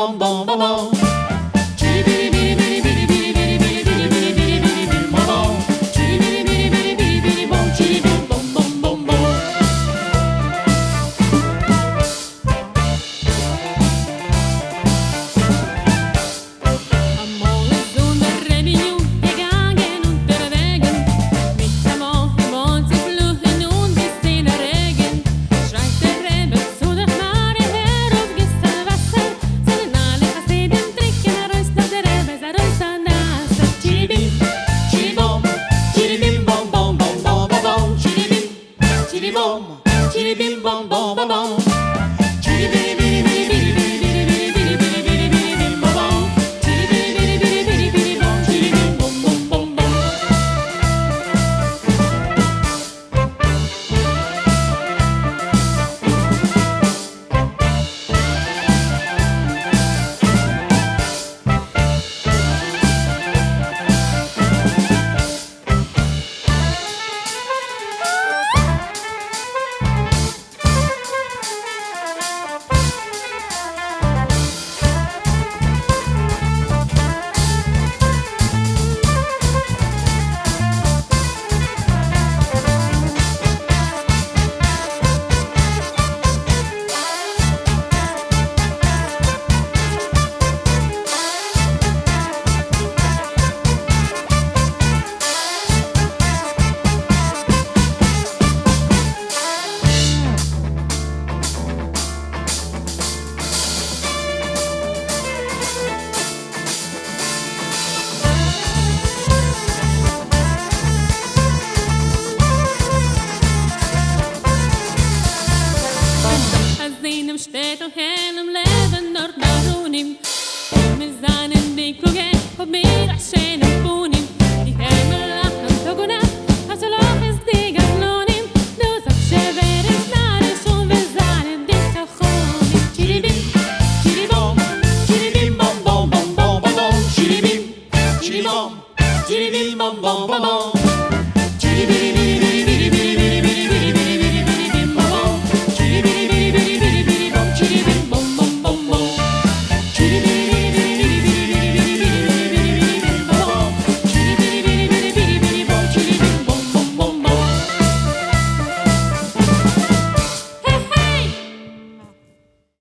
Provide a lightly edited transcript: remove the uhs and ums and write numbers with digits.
bom bom bom bom. Chiribim-bom bom bom bom. Chiribim-bom bom. Chiribim-bom chiribim-bom bom bom bom. steht und hell im Leben dort nach Unim. Wir seinen Weg, wo geht, ob mir ein schöner Punim.